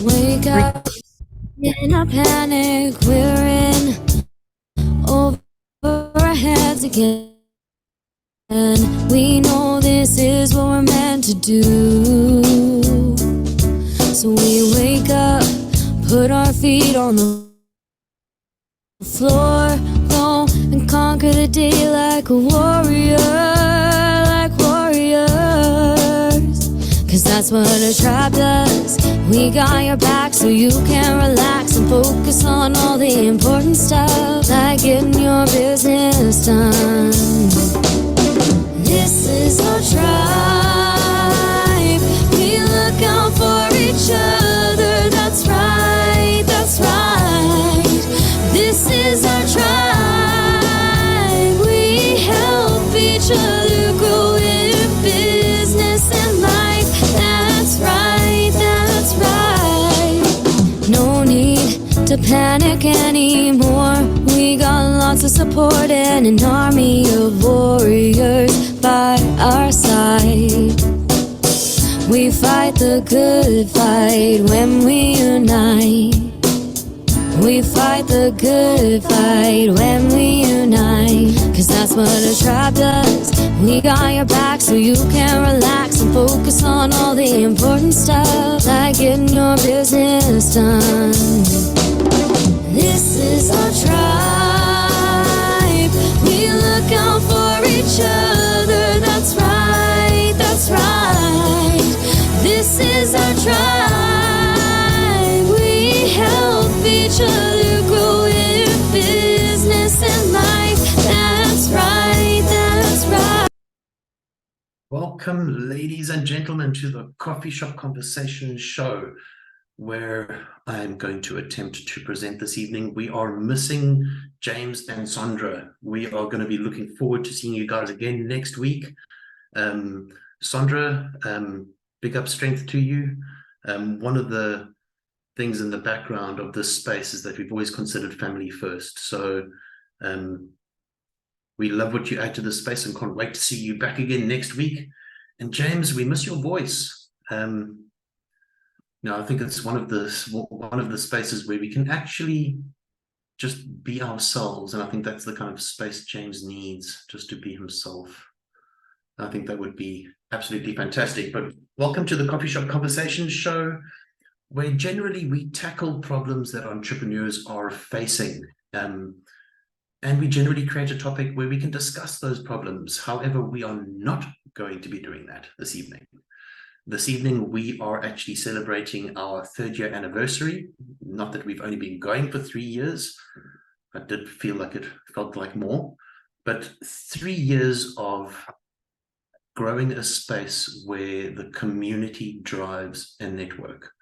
Wake up in a panic, we're in over our heads again. And we know this is what we're meant to do. So we wake up, put our feet on the floor, go and conquer the day like a warrior, like warriors. Cause that's what a tribe does. We got your back so you can relax and focus on all the important stuff, like getting your business done. This is our tribe. We look out for each other. That's right, that's right. This is our tribe. We help each other grow in business and life. That's right, that's right. No need to panic anymore. We got lots of support and an army of warriors by our side. We fight the good fight when we unite. We fight the good fight when we unite. Cause that's what a tribe does. We got your back so you can relax and focus on all the important stuff, like getting your business done. This is our tribe. We look out for each other. That's right, that's right. This is our tribe. We help each other grow in business and life. That's right, that's right. Welcome, ladies and gentlemen, to the Coffee Shop Conversation show, where I'm going to attempt to present this evening. We are missing James and Sandra. We are going to be looking forward to seeing you guys again next week. Sandra, big up strength to you. One of the things in the background of this space is that we've always considered family first. So we love what you add to this space and can't wait to see you back again next week. And James, we miss your voice. I think it's one of the spaces where we can actually just be ourselves, and I think that's the kind of space James needs, just to be himself. I think that would be absolutely fantastic. But welcome to the Coffee Shop Conversation show, where generally we tackle problems that entrepreneurs are facing, and we generally create a topic where we can discuss those problems. However, we are not going to be doing that this evening. This evening, we are actually celebrating our 3rd-year anniversary. Not that we've only been going for 3 years. I did feel like it felt like more. But 3 years of growing a space where the community drives a network,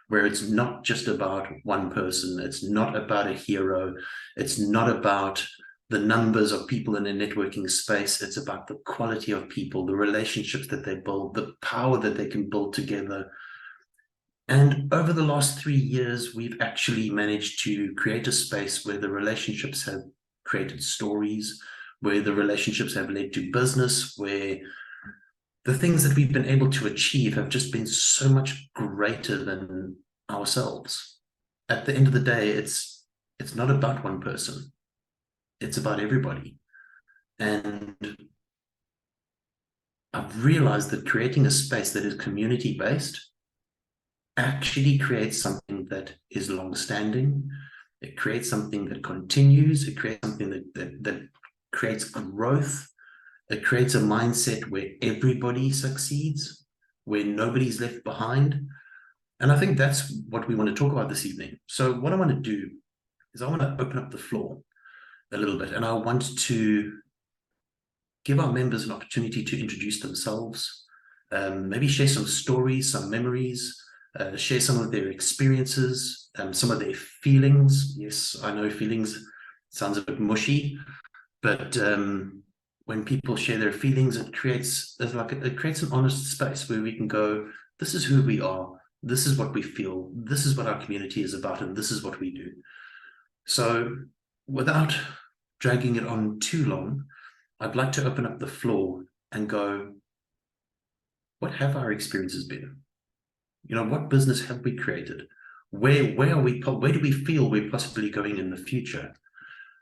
where it's not just about one person. It's not about a hero. It's not about the numbers of people in a networking space. It's about the quality of people, the relationships that they build, the power that they can build together. And over the last 3 years, we've actually managed to create a space where the relationships have created stories, where the relationships have led to business, where the things that we've been able to achieve have just been so much greater than ourselves. At the end of the day, it's not about one person. It's about everybody. And I've realized that creating a space that is community-based actually creates something that is long-standing. It creates something that continues. It creates something that creates growth. It creates a mindset where everybody succeeds, where nobody's left behind. And I think that's what we want to talk about this evening. So what I want to do is I want to open up the floor a little bit, and I want to give our members an opportunity to introduce themselves, maybe share some stories, some memories, share some of their experiences, some of their feelings. Yes, I know feelings sounds a bit mushy, but when people share their feelings, it creates an honest space where we can go, this is who we are, this is what we feel, this is what our community is about, and this is what we do. So without dragging it on too long, I'd like to open up the floor and go, what have our experiences been? What business have we created? where are we, where do we feel we're possibly going in the future?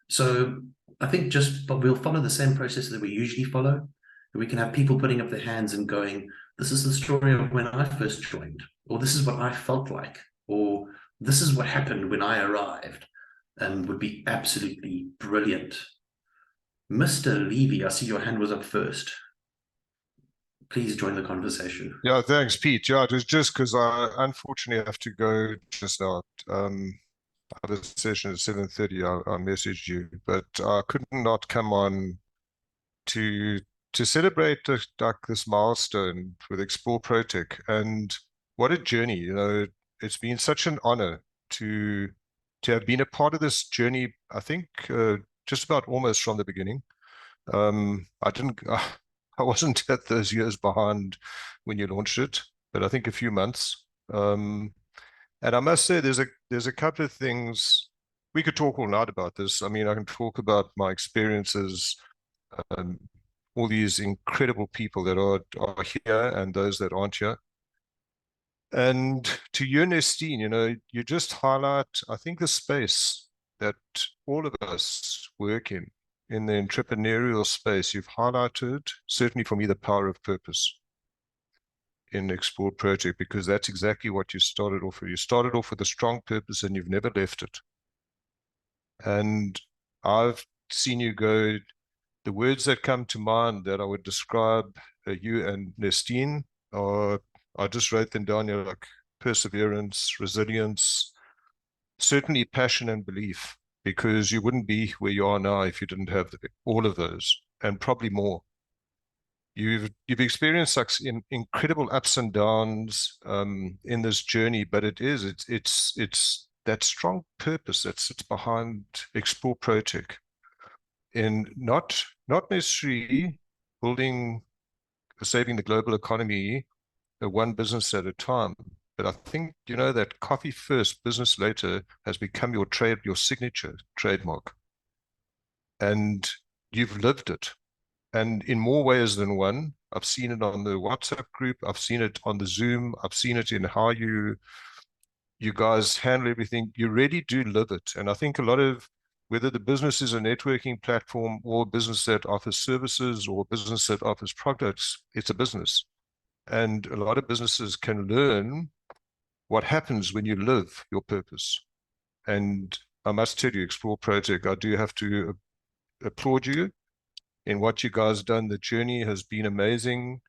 So I think but we'll follow the same process that we usually follow. We can have people putting up their hands and going, this is the story of when I first joined, or this is what I felt like, or this is what happened when I arrived, and would be absolutely brilliant. Mr. Levy, I see your hand was up first. Please join the conversation. Yeah, thanks, Pete. Yeah, it was just because I unfortunately have to go just now. I have a session at 7:30. I messaged you, but I could not come on to celebrate like this milestone with Explore ProTech. And what a journey, you know. It's been such an honor to have been a part of this journey. I think just about almost from the beginning. I wasn't at those years behind when you launched it, but I think a few months. And I must say, there's a couple of things we could talk all night about this. I mean, I can talk about my experiences, all these incredible people that are here and those that aren't here. And to you, Nestine, you know, you just highlight, I think, the space that all of us work in the entrepreneurial space. You've highlighted, certainly for me, the power of purpose in Explore ProTech, because that's exactly what you started off with. You started off with a strong purpose and you've never left it. And I've seen you go, the words that come to mind that I would describe you and Nestine are, I just wrote them down here, like perseverance, resilience, certainly passion and belief, because you wouldn't be where you are now if you didn't have all of those, and probably more. You've experienced like incredible ups and downs in this journey, but it's that strong purpose that sits behind Explore ProTech, in not necessarily building, saving the global economy one business at a time. But I think, you know, that coffee first, business later has become your signature trademark. And you've lived it. And in more ways than one. I've seen it on the WhatsApp group. I've seen it on the Zoom. I've seen it in how you guys handle everything. You really do live it. And I think a lot of, whether the business is a networking platform or a business that offers services or a business that offers products, it's a business. And a lot of businesses can learn what happens when you live your purpose. And I must tell you, Explore ProTech, I do have to applaud you in what you guys done. The journey has been amazing.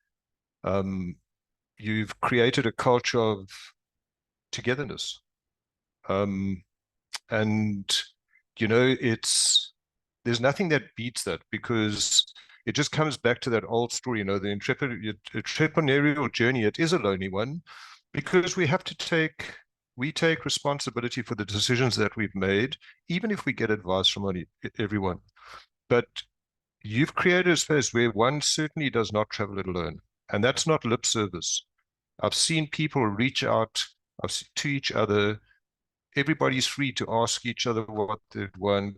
You've created a culture of togetherness. And, you know, there's nothing that beats that, because it just comes back to that old story, you know, the entrepreneurial journey. It is a lonely one, because we take responsibility for the decisions that we've made, even if we get advice from everyone. But you've created a space where one certainly does not travel it alone. And that's not lip service. I've seen people reach out to each other. Everybody's free to ask each other what they want.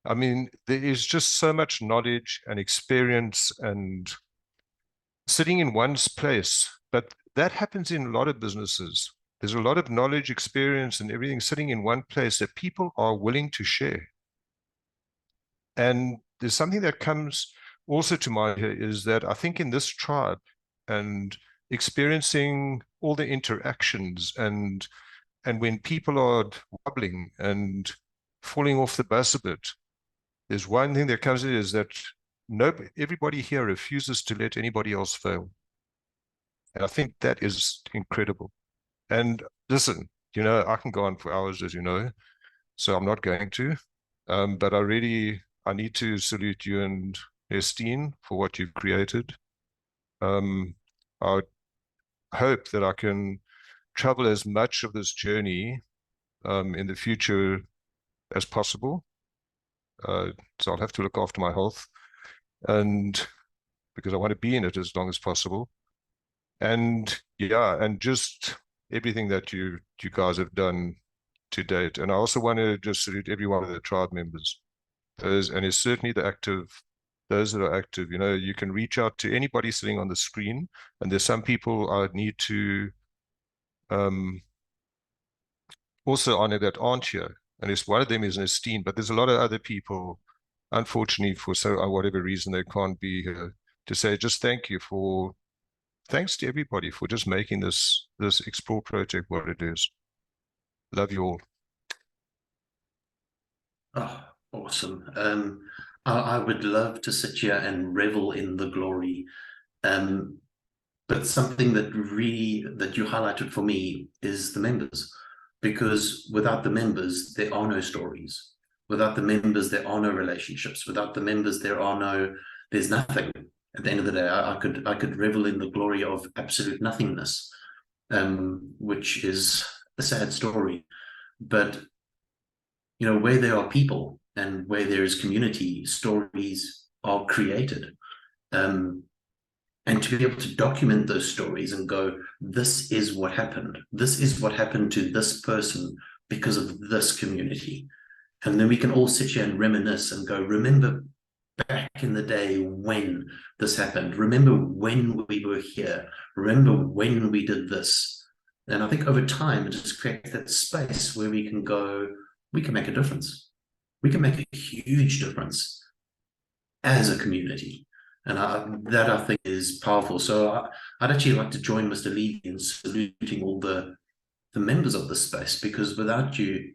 I mean, there is just so much knowledge and experience and sitting in one's place. But that happens in a lot of businesses. There's a lot of knowledge, experience, and everything sitting in one place that people are willing to share. And there's something that comes also to mind here, is that I think in this tribe and experiencing all the interactions and when people are wobbling and falling off the bus a bit, there's one thing that comes in, is that everybody here refuses to let anybody else fail. And I think that is incredible. And listen, you know, I can go on for hours, as you know, so I'm not going to. But I need to salute you and Esteem for what you've created. I hope that I can travel as much of this journey in the future as possible. So I'll have to look after my health, and because I want to be in it as long as possible. And yeah, and just everything that you guys have done to date. And I also want to just salute every one of the tribe members. And it's certainly those that are active. You know, you can reach out to anybody sitting on the screen, and there's some people I need to also honor that aren't here. And it's one of them is Ernestine, but there's a lot of other people, unfortunately, for whatever reason they can't be here, to say just thanks to everybody for just making this Explore project what it is. Love you all. Oh, awesome. I would love to sit here and revel in the glory. But something that you highlighted for me is the members, because without the members, there are no stories. Without the members, there are no relationships. Without the members, there's nothing. At the end of the day, I could revel in the glory of absolute nothingness, which is a sad story. But where there are people and where there is community, stories are created. And to be able to document those stories and go, this is what happened. This is what happened to this person because of this community. And then we can all sit here and reminisce and go, remember back in the day when this happened. Remember when we were here. Remember when we did this. And I think over time, it just creates that space where we can go, we can make a difference. We can make a huge difference as a community. And that I think is powerful. So I'd actually like to join Mr. Levy in saluting all the members of this space, because without you,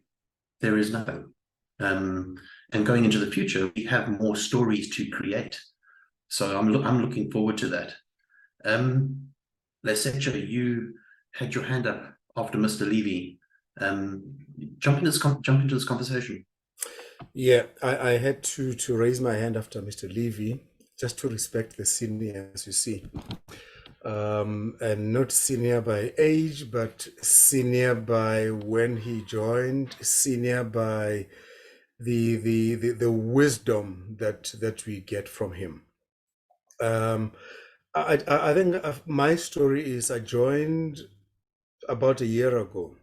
there is nothing. And going into the future, we have more stories to create. So I'm looking forward to that. Lesetja, you had your hand up after Mr. Levy. Jump into this conversation. Yeah, I had to raise my hand after Mr. Levy, just to respect the seniors, you see. And not senior by age, but senior by when he joined, senior by the wisdom that we get from him. I think my story is I joined about a year ago.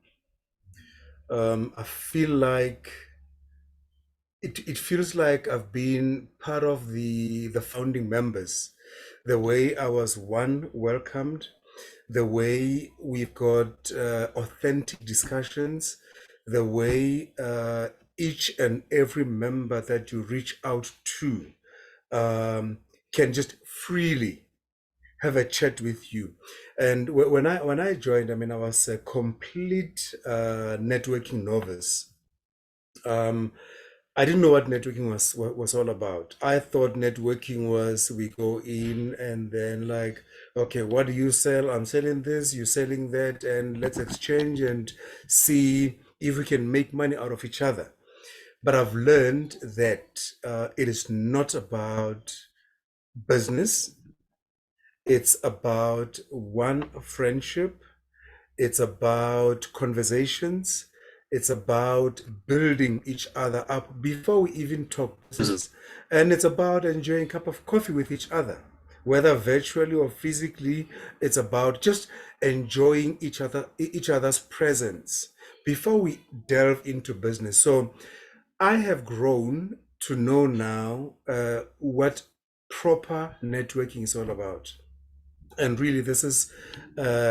I feel like it feels like I've been part of the founding members. The way I was welcomed, the way we've got authentic discussions, the way each and every member that you reach out to can just freely have a chat with you. And when I joined, I mean, I was a complete networking novice. I didn't know what networking was all about. I thought networking was we go in and then like, okay, what do you sell? I'm selling this, you're selling that, and let's exchange and see if we can make money out of each other. But I've learned that it is not about business. It's about one, friendship. It's about conversations. It's about building each other up before we even talk business. And it's about enjoying a cup of coffee with each other, whether virtually or physically. It's about just enjoying each other's presence before we delve into business. So I have grown to know now what proper networking is all about. And really, this is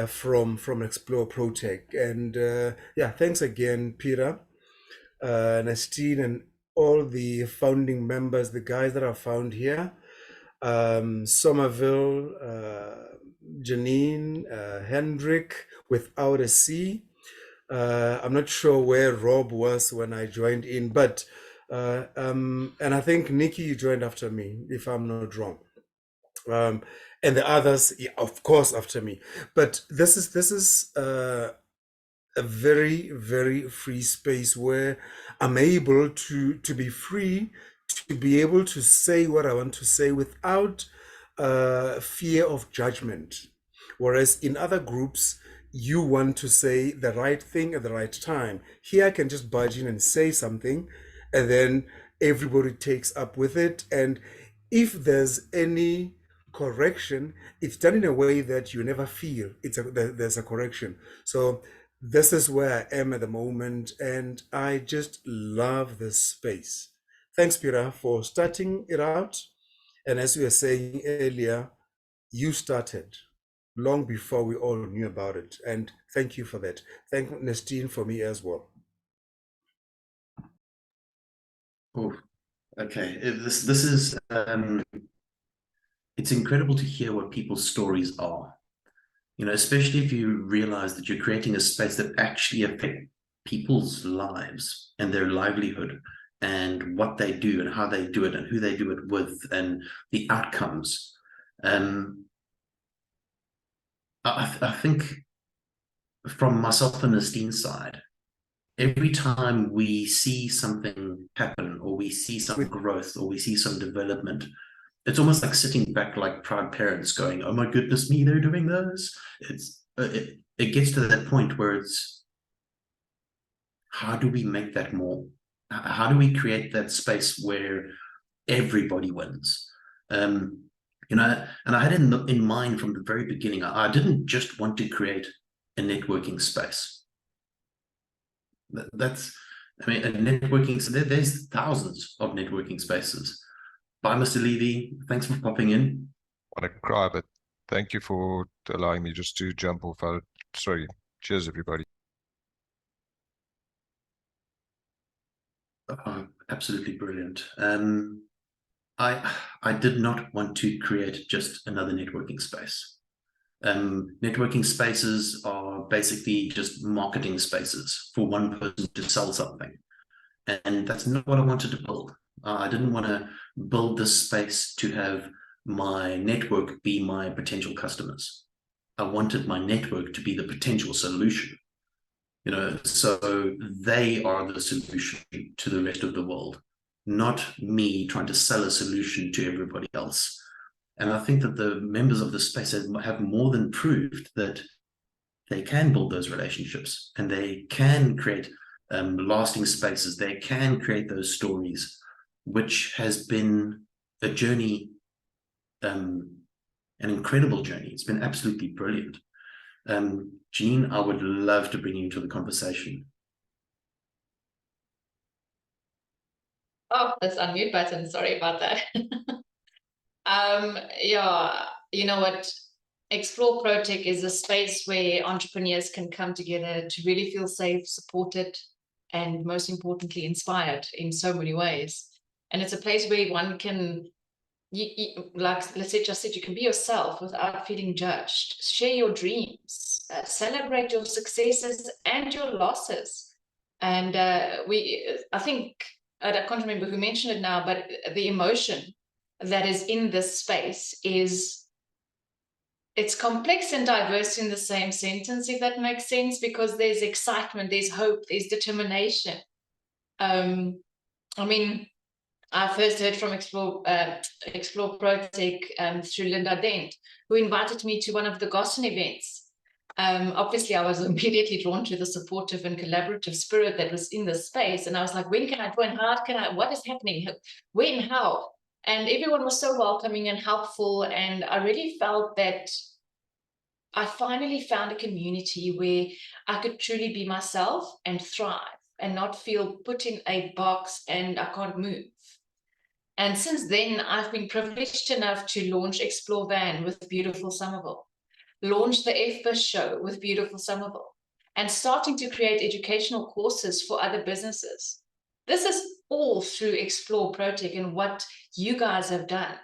from Explore ProTech. And yeah, thanks again, Peter, Nastine, and all the founding members, the guys that are found here. Sommerville, Janine, Hendrik, without a C. I'm not sure where Rob was when I joined in, but and I think Niki, you joined after me, if I'm not wrong. And the others, yeah, of course, after me. But this is a very, very free space where I'm able to be free, to be able to say what I want to say without fear of judgment. Whereas in other groups, you want to say the right thing at the right time. Here I can just barge in and say something, and then everybody takes up with it. And if there's any correction, it's done in a way that you never feel there's a correction. So this is where I am at the moment, and I just love this space. Thanks, Peter, for starting it out. And as we were saying earlier, you started long before we all knew about it. And thank you for that. Thank Nastine for me as well. Oh, okay. This is it's incredible to hear what people's stories are. You know, especially if you realize that you're creating a space that actually affects people's lives and their livelihood and what they do and how they do it and who they do it with and the outcomes. I think from myself and Estine's side, every time we see something happen or we see some growth or we see some development, it's almost like sitting back like proud parents going, oh my goodness me, they're doing this. It gets to that point where it's, how do we make that more? How do we create that space where everybody wins? You know, and I had in mind from the very beginning, I didn't just want to create a networking space. That's, I mean, a networking, so there's thousands of networking spaces. Bye, Mr. Levy. Thanks for popping in. I want to cry, but thank you for allowing me just to jump off. Sorry. Cheers, everybody. Oh, absolutely brilliant. I did not want to create just another networking space. Networking spaces are basically just marketing spaces for one person to sell something. And that's not what I wanted to build. I didn't want to build this space to have my network be my potential customers. I wanted my network to be the potential solution. You know, so they are the solution to the rest of the world, not me trying to sell a solution to everybody else. And I think that the members of the space have more than proved that they can build those relationships and they can create lasting spaces. They can create those stories, which has been a journey, an incredible journey. It's been absolutely brilliant. Janine, I would love to bring you into the conversation. Oh, that's unmute button. Sorry about that. Yeah, you know what? Explore ProTech is a space where entrepreneurs can come together to really feel safe, supported, and most importantly, inspired in so many ways. And it's a place where one can, like Lesetja said, you can be yourself without feeling judged. Share your dreams, celebrate your successes and your losses. And I think, I can't remember who mentioned it now, but the emotion that is in this space it's complex and diverse in the same sentence, if that makes sense, because there's excitement, there's hope, there's determination. I mean, I first heard from Explore ProTech through Linda Dent, who invited me to one of the Goshen events. Obviously, I was immediately drawn to the supportive and collaborative spirit that was in the space. And I was like, when can I join? How can I? What is happening? When? How? And everyone was so welcoming and helpful. And I really felt that I finally found a community where I could truly be myself and thrive and not feel put in a box and I can't move. And since then, I've been privileged enough to launch Explore Van with beautiful Sommerville, launch the F-Biz show with beautiful Sommerville, and starting to create educational courses for other businesses. This is all through Explore ProTech and what you guys have done.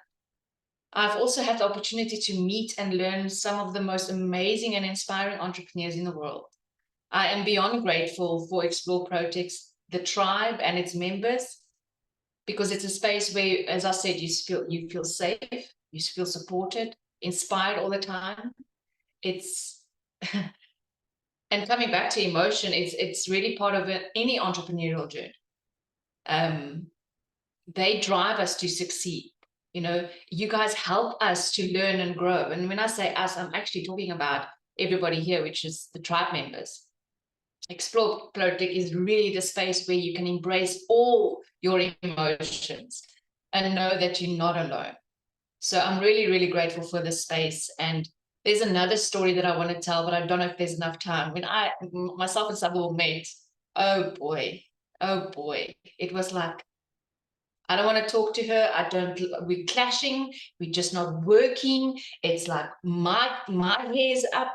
I've also had the opportunity to meet and learn some of the most amazing and inspiring entrepreneurs in the world. I am beyond grateful for Explore ProTech, the tribe and its members, because it's a space where, as I said, you feel safe, you feel supported, inspired all the time. It's and coming back to emotion, it's really part of any entrepreneurial journey. They drive us to succeed. You know, you guys help us to learn and grow. And when I say us, I'm actually talking about everybody here, which is the tribe members. Explore ProTech is really the space where you can embrace all your emotions and know that you're not alone. So I'm really, really grateful for this space. And there's another story that I want to tell, but I don't know if there's enough time. When myself and Sommerville met, oh boy, it was like, I don't want to talk to her. We're clashing. We're just not working. It's like my hair's up.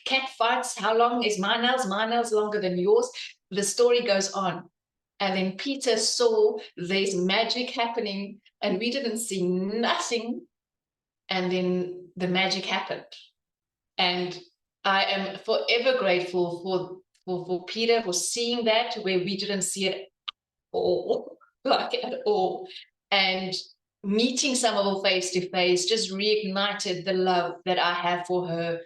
Cat fights. How long is my nails? My nails longer than yours. The story goes on. And then Peter saw there's magic happening and we didn't see nothing. And then the magic happened. And I am forever grateful for Peter for seeing that where we didn't see it all, like at all. And meeting Sommerville face to face just reignited the love that I have for her.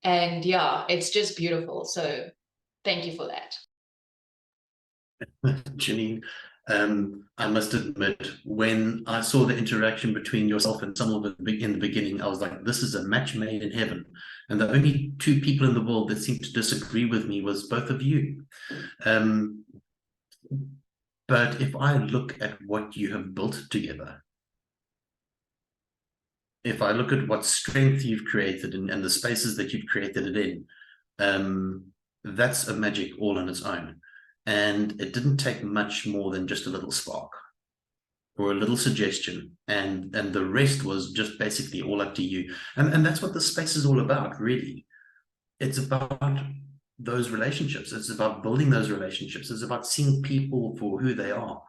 And yeah, it's just beautiful. So thank you for that. Janine, I must admit, when I saw the interaction between yourself and Sommerville in the beginning, I was like, this is a match made in heaven. And the only two people in the world that seemed to disagree with me was both of you. But if I look at what you have built together, if I look at what strength you've created and the spaces that you've created it in, that's a magic all on its own. And it didn't take much more than just a little spark or a little suggestion. And the rest was just basically all up to you. And that's what the space is all about, really. It's about those relationships. It's about building those relationships. It's about seeing people for who they are.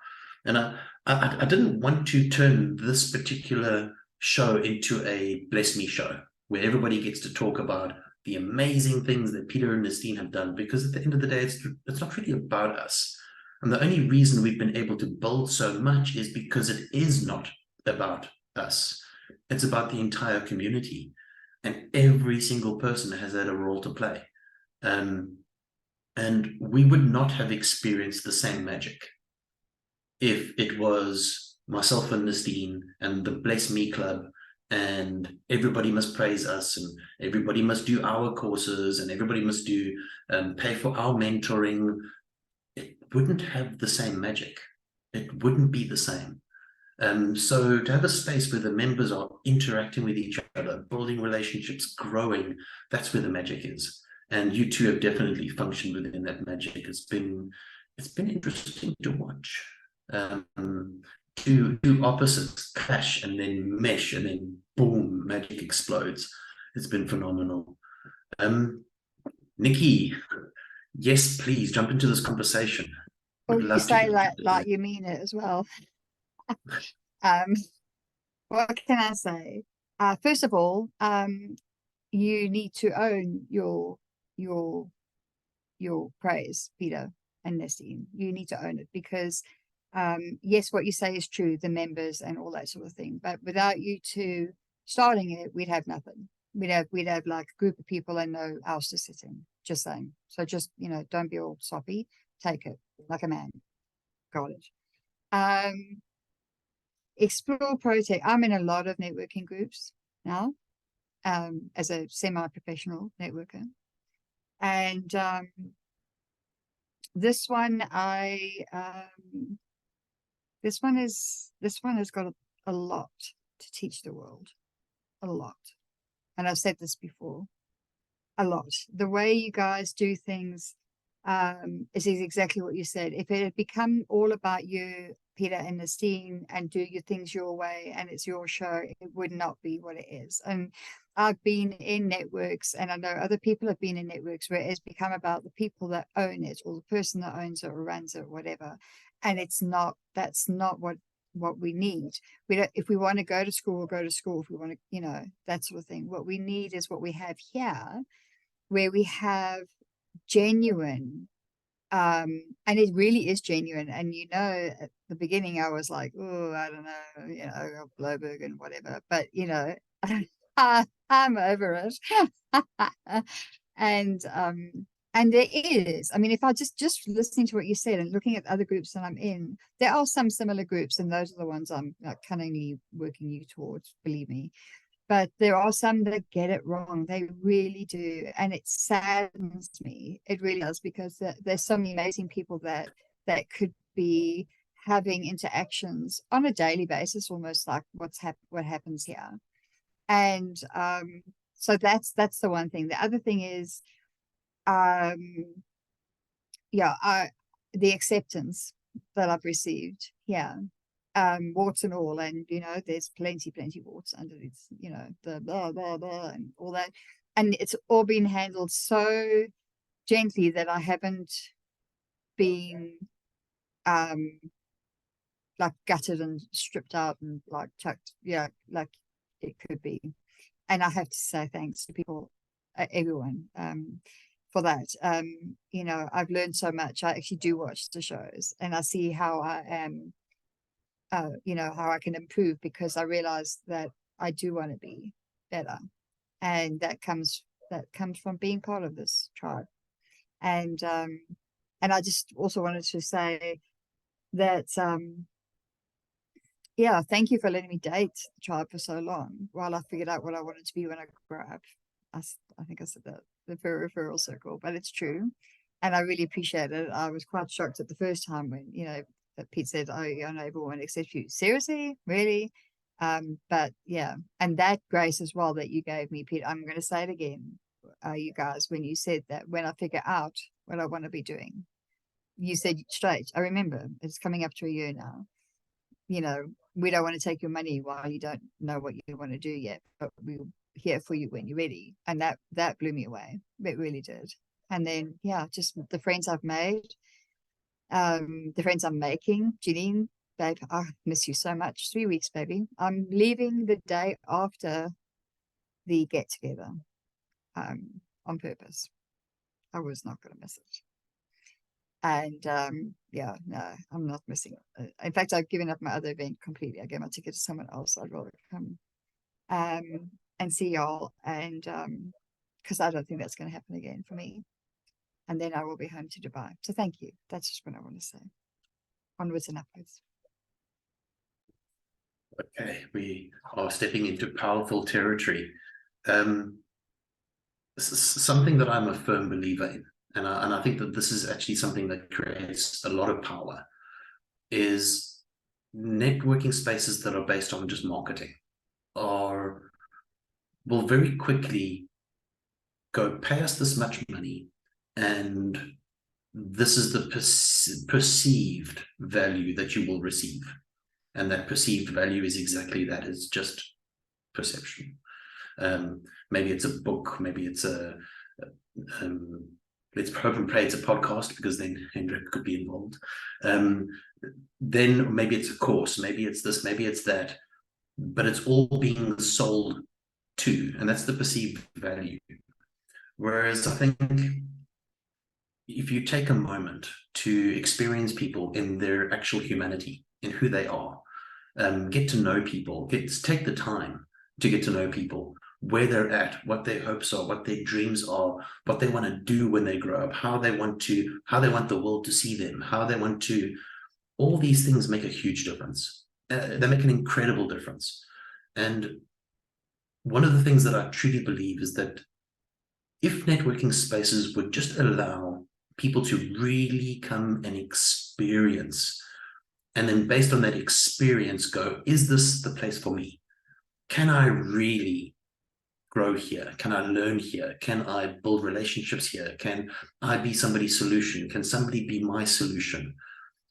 And I didn't want to turn this particular show into a bless me show where everybody gets to talk about the amazing things that Peter and Nestine have done, because at the end of the day, it's not really about us. And the only reason we've been able to build so much is because it is not about us. It's about the entire community. And every single person has had a role to play. And we would not have experienced the same magic if it was myself and Nestine and the Bless Me Club and everybody must praise us and everybody must do our courses and everybody must do pay for our mentoring. It wouldn't have the same magic. It wouldn't be the same. So to have a space where the members are interacting with each other, building relationships, growing, that's where the magic is. And you two have definitely functioned within that magic. It's been interesting to watch. Two opposites clash and then mesh and then boom, magic explodes. It's been phenomenal. Niki, yes, please jump into this conversation. Oh, you say that like you mean it as well. What can I say? First of all, you need to own your praise, Peter and Nestine. You need to own it because yes, what you say is true, the members and all that sort of thing. But without you two starting it, we'd have nothing. We'd have like a group of people and no house to sit in. Just saying. So just, you know, don't be all soppy. Take it like a man. Got it. Explore ProTech. I'm in a lot of networking groups now, as a semi-professional networker. And this one has got a lot to teach the world. A lot. And I've said this before. A lot. The way you guys do things is exactly what you said. If it had become all about you, Peter and Nestine, and do your things your way and it's your show, it would not be what it is. And I've been in networks, and I know other people have been in networks where it's become about the people that own it or the person that owns it or runs it or whatever. And that's not what we need. We don't, if we want to go to school, we'll go to school. If we want to, you know, that sort of thing. What we need is what we have here, where we have genuine, and it really is genuine. And you know, at the beginning I was like, oh, I don't know, you know, Bloberg and whatever, but you know, I'm over it. And there is, I mean, if I just listening to what you said and looking at other groups that I'm in, there are some similar groups, and those are the ones I'm cunningly working you towards, believe me. But there are some that get it wrong. They really do. And it saddens me. It really does, because there's so many amazing people that could be having interactions on a daily basis, almost like what happens here. And so that's the one thing. The other thing is, the acceptance that I've received here. Warts and all, and you know, there's plenty warts under it, you know, the blah blah blah and all that, and it's all been handled so gently that I haven't been like gutted and stripped out and like chucked, like it could be. And I have to say thanks to people, everyone, for that. You know, I've learned so much. I actually do watch the shows and I see how I am, you know, how I can improve, because I realize that I do want to be better. And that comes from being part of this tribe. And I just also wanted to say that, yeah, thank you for letting me date the tribe for so long while I figured out what I wanted to be when I grew up. I think I said that, the referral circle, but it's true. And I really appreciate it. I was quite shocked at the first time when, you know, that Pete said, oh, I know everyone except you. Seriously? Really? But yeah, and that grace as well that you gave me, Pete, I'm going to say it again, you guys, when you said that when I figure out what I want to be doing, you said straight, I remember, it's coming up to a year now, you know, we don't want to take your money while you don't know what you want to do yet, but we'll here for you when you're ready. And that blew me away. It really did. And then, yeah, just the friends I've made, the friends I'm making. Janine, babe, I miss you so much. 3 weeks, baby. I'm leaving the day after the get together, on purpose. I was not going to miss it. And yeah, no, I'm not missing it. In fact, I've given up my other event completely. I gave my ticket to someone else. I'd rather come and see y'all, and because I don't think that's going to happen again for me. And then I will be home to Dubai. So thank you. That's just what I want to say. Onwards and upwards. Okay, we are stepping into powerful territory. Something that I'm a firm believer in, and I think that this is actually something that creates a lot of power, is networking spaces that are based on just marketing will very quickly go, pay us this much money, and this is the perceived value that you will receive. And that perceived value is exactly that, it's just perception. Maybe it's a book, maybe it's let's hope and pray it's a podcast, because then Hendrik could be involved. Then maybe it's a course, maybe it's this, maybe it's that, but it's all being sold to, and that's the perceived value. Whereas I think if you take a moment to experience people in their actual humanity, in who they are, get to know people, take the time to get to know people, where they're at, what their hopes are, what their dreams are, what they want to do when they grow up, how they want the world to see them, all these things make a huge difference. They make an incredible difference. And one of the things that I truly believe is that if networking spaces would just allow people to really come and experience, and then based on that experience go, is this the place for me? Can I really grow here? Can I learn here? Can I build relationships here? Can I be somebody's solution? Can somebody be my solution?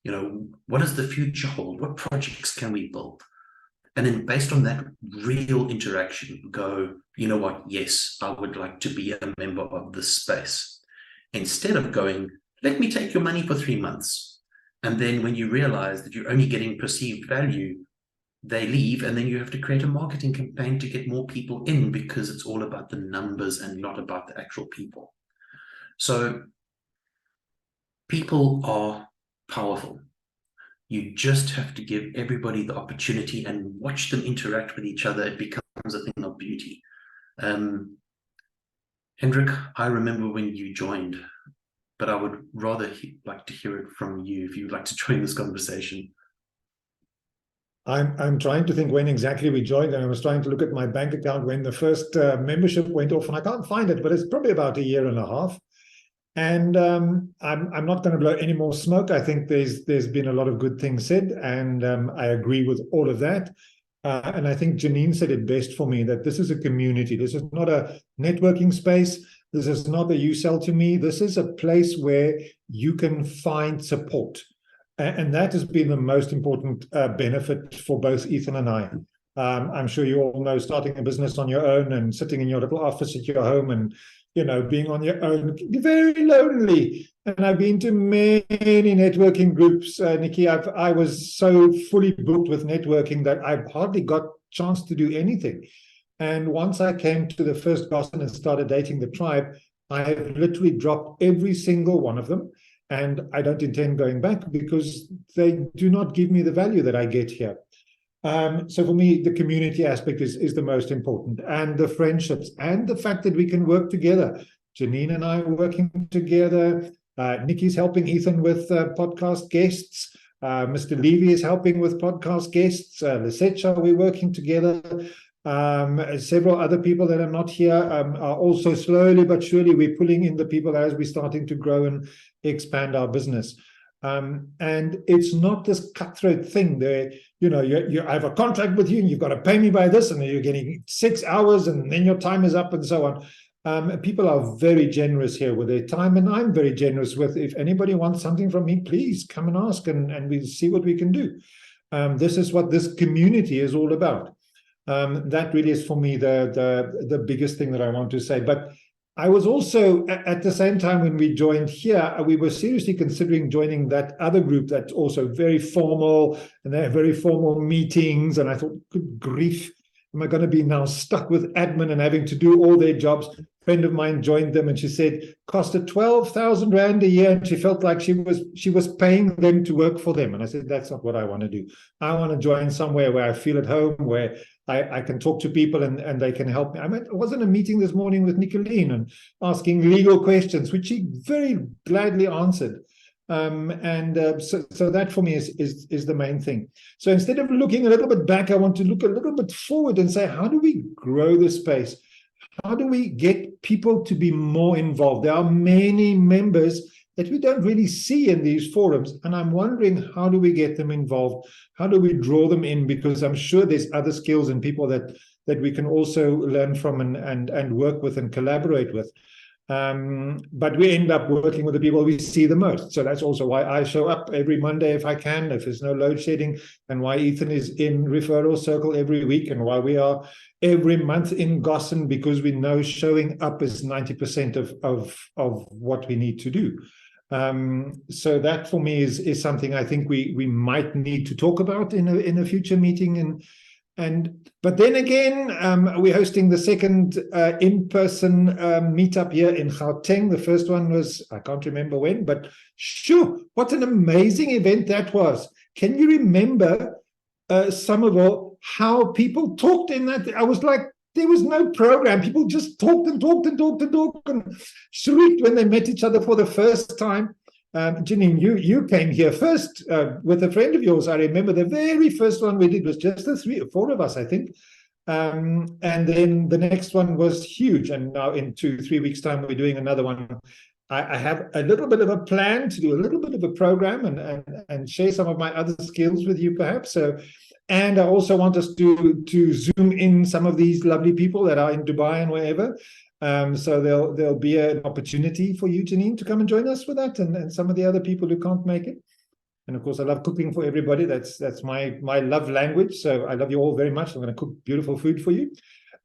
You know, what does the future hold? What projects can we build? And then based on that real interaction, go, you know what? Yes, I would like to be a member of this space. Instead of going, let me take your money for 3 months. And then when you realize that you're only getting perceived value, they leave, and then you have to create a marketing campaign to get more people in, because it's all about the numbers and not about the actual people. So people are powerful. You just have to give everybody the opportunity and watch them interact with each other. It becomes a thing of beauty. Hendrik, I remember when you joined, but I would rather like to hear it from you if you'd like to join this conversation. I'm trying to think when exactly we joined, and I was trying to look at my bank account when the first membership went off, and I can't find it, but it's probably about 1.5 years. And I'm not going to blow any more smoke. I think there's been a lot of good things said, and I agree with all of that. And I think Janine said it best for me, that this is a community. This is not a networking space. This is not a you sell to me. This is a place where you can find support. And that has been the most important benefit for both Ethan and I. I'm sure you all know, starting a business on your own and sitting in your little office at your home and being on your own, very lonely. And I've been to many networking groups, Niki. I was so fully booked with networking that I've hardly got a chance to do anything. And once I came to the first gospel and started dating the tribe, I have literally dropped every single one of them. And I don't intend going back because they do not give me the value that I get here. So for me, the community aspect is the most important, and the friendships, and the fact that we can work together. Janine and I are working together. Niki's helping Ethan with podcast guests. Mr. Levy is helping with podcast guests. Lesetja, we're working together. Several other people that are not here are also slowly but surely we're pulling in the people as we're starting to grow and expand our business. And it's not this cutthroat thing there. I have a contract with you and you've got to pay me by this, and then you're getting 6 hours and then your time is up and so on. People are very generous here with their time, and I'm very generous with, if anybody wants something from me, please come and ask, and we'll see what we can do. This is what this community is all about. That really is for me the biggest thing that I want to say. But I was also, at the same time when we joined here, we were seriously considering joining that other group that's also very formal, and they have very formal meetings. And I thought, good grief, am I going to be now stuck with admin and having to do all their jobs? A friend of mine joined them, and she said, cost her 12,000 Rand a year, and she felt like she was paying them to work for them. And I said, that's not what I want to do. I want to join somewhere where I feel at home, where I can talk to people and they can help me. I was in a meeting this morning with Nicolene and asking legal questions, which she very gladly answered. So that for me is the main thing. So instead of looking a little bit back, I want to look a little bit forward and say, how do we grow the space? How do we get people to be more involved? There are many members that we don't really see in these forums, and I'm wondering, how do we get them involved? How do we draw them in? Because I'm sure there's other skills and people that we can also learn from and work with and collaborate with. But we end up working with the people we see the most. So that's also why I show up every Monday if I can, if there's no load shedding, and why Ethan is in referral circle every week, and why we are every month in Gossen, because we know showing up is 90% of what we need to do. So that for me is something I think we might need to talk about in a future meeting. But then again, we're hosting the second in-person meetup here in Gauteng. The first one was, I can't remember when, but sure, what an amazing event that was. Can you remember, Sommerville, how people talked in that? I was like, there was no program. People just talked and shrieked when they met each other for the first time. Janine, you came here first with a friend of yours. I remember the very first one we did was just the 3 or 4 of us, I think. And then the next one was huge. And now in 2-3 weeks' time, we're doing another one. I have a little bit of a plan to do a little bit of a program and share some of my other skills with you, perhaps. And I also want us to zoom in some of these lovely people that are in Dubai and wherever. So there'll be an opportunity for you, Janine, to come and join us for that, and some of the other people who can't make it. And of course, I love cooking for everybody. That's my love language. So I love you all very much. I'm going to cook beautiful food for you.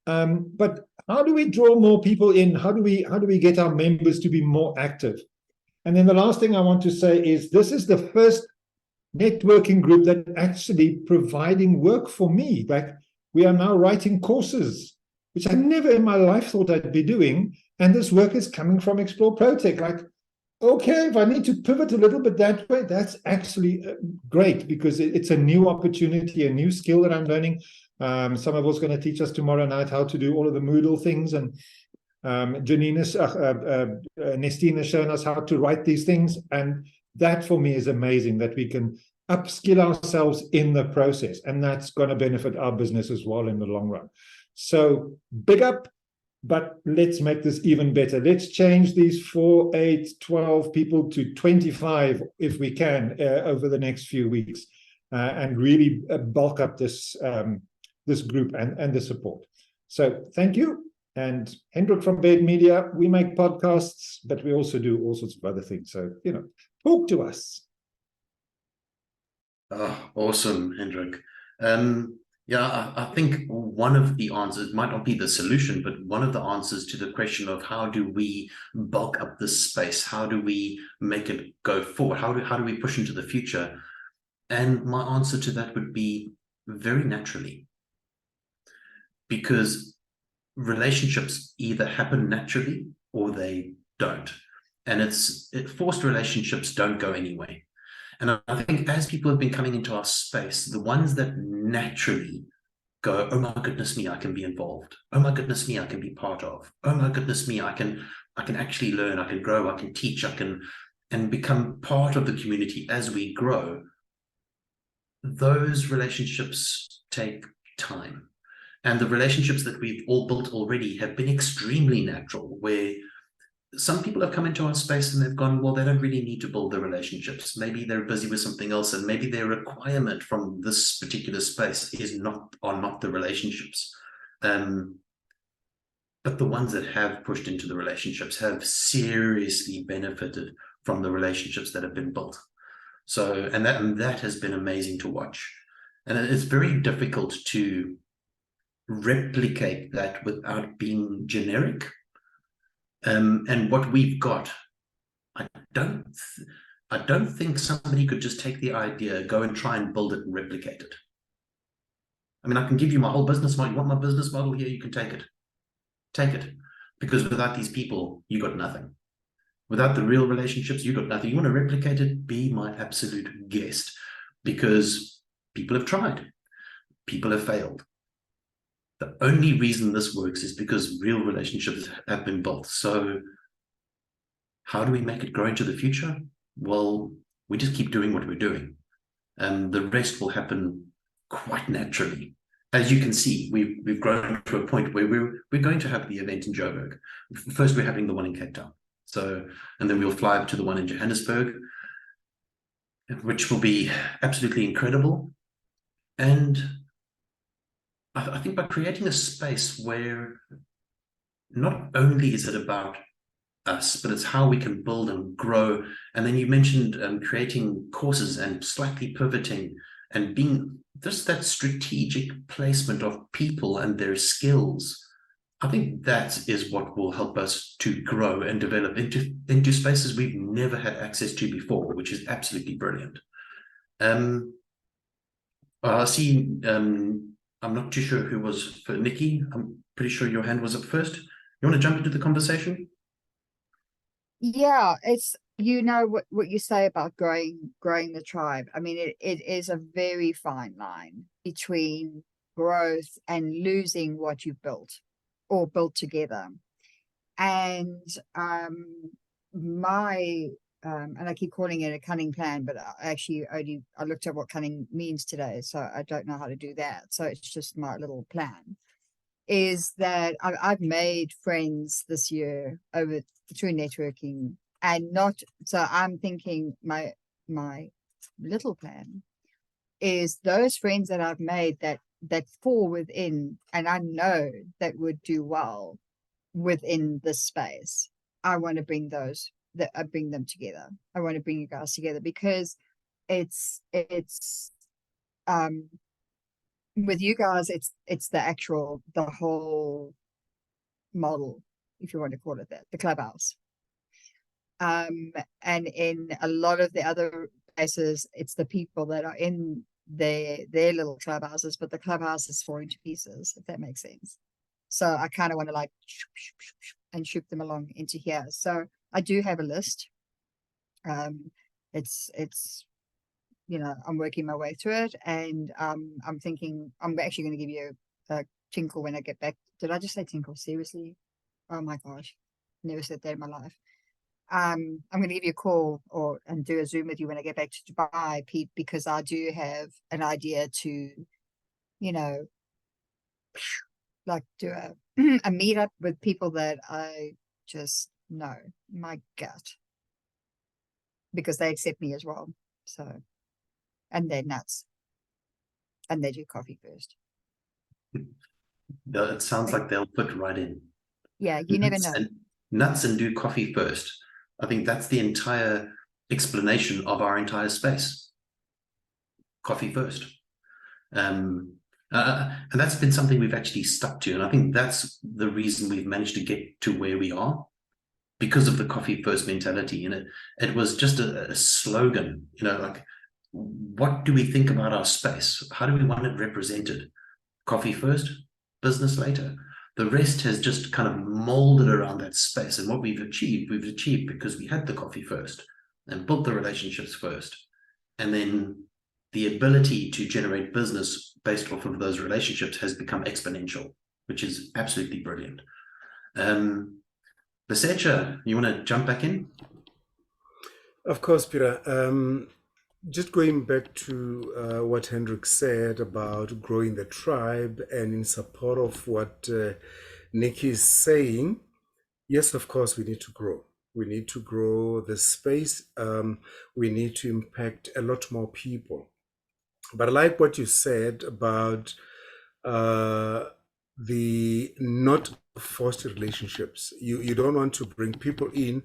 But how do we draw more people in? How do we get our members to be more active? And then the last thing I want to say is, this is the first networking group that actually providing work for me. Like, we are now writing courses, which I never in my life thought I'd be doing. And this work is coming from Explore ProTech. Like, okay, if I need to pivot a little bit that way, that's actually great, because it's a new opportunity, a new skill that I'm learning. Sommerville's going to teach us tomorrow night how to do all of the Moodle things. And Nestine has shown us how to write these things. And that for me is amazing, that we can upskill ourselves in the process. And that's going to benefit our business as well in the long run. So big up, but let's make this even better. Let's change these 4, 8, 12 people to 25 if we can over the next few weeks, and really bulk up this group and the support. So thank you. And Hendrik from Baird Media, we make podcasts, but we also do all sorts of other things. So, talk to us. Oh, awesome, Hendrik. Yeah, I think one of the answers might not be the solution, but one of the answers to the question of how do we bulk up this space? How do we make it go forward? How do we push into the future? And my answer to that would be very naturally, because relationships either happen naturally or they don't. And forced relationships don't go anywhere. And I think as people have been coming into our space, the ones that naturally go, oh my goodness me, I can be involved. Oh my goodness me, I can be part of. Oh my goodness me, I can actually learn, I can grow, I can teach, and become part of the community as we grow. Those relationships take time. And the relationships that we've all built already have been extremely natural, where some people have come into our space and they've gone, well, they don't really need to build the relationships. Maybe they're busy with something else, and maybe their requirement from this particular space are not the relationships. But the ones that have pushed into the relationships have seriously benefited from the relationships that have been built. So, and that has been amazing to watch. And it's very difficult to replicate that without being generic. And what we've got, I don't think somebody could just take the idea, go and try and build it and replicate it. I mean, I can give you my whole business model. You want my business model here? You can take it. Take it. Because without these people, you got nothing. Without the real relationships, you got nothing. You want to replicate it? Be my absolute guest. Because people have tried. People have failed. The only reason this works is because real relationships have been built. So how do we make it grow into the future? Well, we just keep doing what we're doing. And the rest will happen quite naturally. As you can see, we've grown to a point where we're going to have the event in Joburg. First, we're having the one in Cape Town. So, and then we'll fly to the one in Johannesburg, which will be absolutely incredible. And I think by creating a space where not only is it about us, but it's how we can build and grow. And then you mentioned creating courses and slightly pivoting and being just that strategic placement of people and their skills. I think that is what will help us to grow and develop into spaces we've never had access to before, which is absolutely brilliant. I see, I'm not too sure who was for Niki. I'm pretty sure your hand was up first. You want to jump into the conversation? Yeah, it's, you know, what you say about growing the tribe. I mean, it is a very fine line between growth and losing what you built or built together. And and I keep calling it a cunning plan, but I looked at what cunning means today, so I don't know how to do that. So it's just my little plan. Is that I've made friends this year through networking, and so I'm thinking my little plan is those friends that I've made that fall within, and I know that would do well within this space. I want to bring bring them together. I want to bring you guys together, because it's with you guys, it's the whole model, if you want to call it that, the clubhouse. And in a lot of the other places, it's the people that are in their little clubhouses, but the clubhouse is falling to pieces, if that makes sense. So I kind of want to and shoot them along into here. So I do have a list. It's you know, I'm working my way through it, and I'm thinking I'm actually going to give you a tinkle when I get back. Did I just say tinkle? Seriously? Oh my gosh, never said that in my life. I'm going to give you a call and do a Zoom with you when I get back to Dubai, Pete, because I do have an idea to, you know, like do a meetup with people that I just know my gut, because they accept me as well. So, and they're nuts, and they do coffee first. It sounds like they'll fit right in. Yeah, you never know. Nuts and do coffee first. I think that's the entire explanation of our entire space. Coffee first. And And that's been something we've actually stuck to. And I think that's the reason we've managed to get to where we are, because of the coffee first mentality. You know, it was just a slogan, you know, like, what do we think about our space? How do we want it represented? Coffee first, business later. The rest has just kind of molded around that space. And what we've achieved because we had the coffee first and built the relationships first. And then the ability to generate business based off of those relationships has become exponential, which is absolutely brilliant. Lesetja, you want to jump back in? Of course, Peter. Just going back to what Hendrik said about growing the tribe, and in support of what Niki is saying, yes, of course, we need to grow. We need to grow the space. We need to impact a lot more people. But I like what you said about the not forced relationships. You don't want to bring people in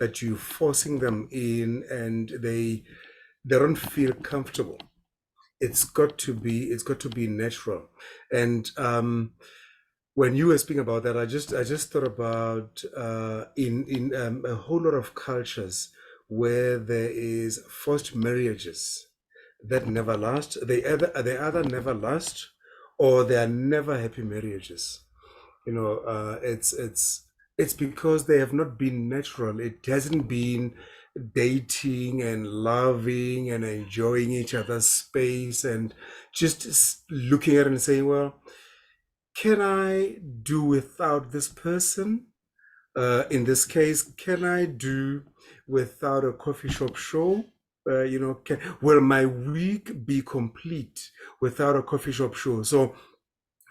that you're forcing them in and they don't feel comfortable. It's got to be natural. And when you were speaking about that, I just thought about in a whole lot of cultures where there is forced marriages that never last. They either never last, or they are never happy marriages. You know, it's because they have not been natural. It hasn't been dating and loving and enjoying each other's space and just looking at it and saying, well, can I do without this person? In this case, can I do without a coffee shop show? You know, will my week be complete without a coffee shop show? So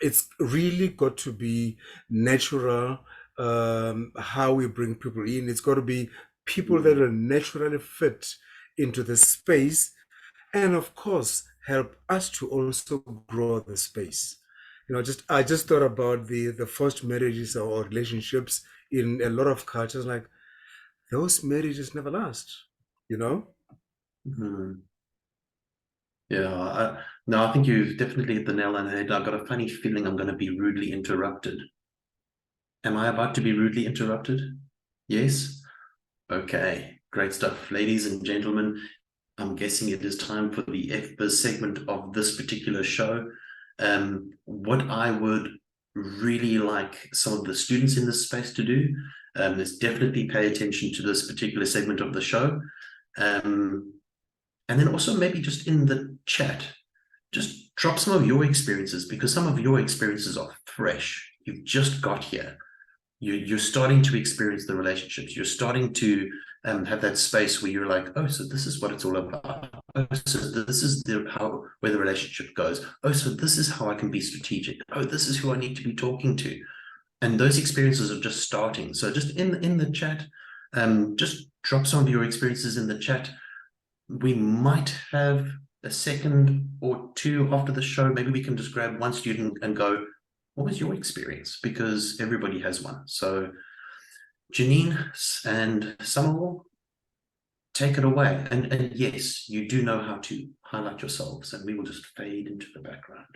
it's really got to be natural how we bring people in. It's got to be people that are naturally fit into the space, and of course help us to also grow the space. You know, I just thought about the first marriages or relationships in a lot of cultures. Like, those marriages never last, you know. Yeah, I think you've definitely hit the nail on the head. I've got a funny feeling I'm going to be rudely interrupted. Am I about to be rudely interrupted? Yes? Okay, great stuff. Ladies and gentlemen, I'm guessing it is time for the F-Biz segment of this particular show. What I would really like some of the students in this space to do is definitely pay attention to this particular segment of the show. And then also maybe just in the chat, just drop some of your experiences, because some of your experiences are fresh. You've just got here. You're starting to experience the relationships. You're starting to have that space where you're like, oh, so this is what it's all about. Oh, so this is where the relationship goes. Oh, so this is how I can be strategic. Oh, this is who I need to be talking to. And those experiences are just starting. So just in the chat, just drop some of your experiences in the chat. We might have a second or two after the show. Maybe we can just grab one student and go, what was your experience? Because everybody has one. So Janine and Sommerville, take it away. And yes, you do know how to highlight yourselves, and we will just fade into the background.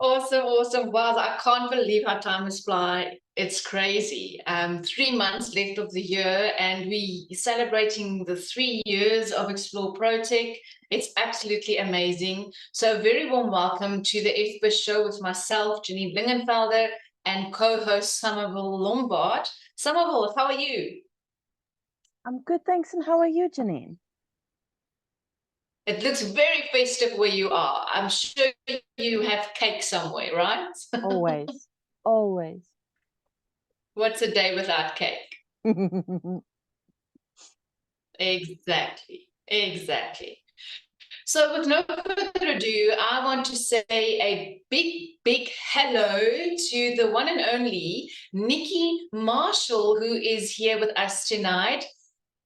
Awesome. Wow, I can't believe how time has fly. It's crazy. 3 months left of the year, and we celebrating the 3 years of Explore ProTech. It's absolutely amazing. So a very warm welcome to the F-Biz show with myself, Janine Lingenfelder, and co-host Sommerville Lombard. Sommerville, how are you? I'm good, thanks. And how are you, Janine? It looks very festive where you are. I'm sure you have cake somewhere, right? Always, always. What's a day without cake? Exactly. So with no further ado, I want to say a big hello to the one and only Niki Marshall, who is here with us tonight.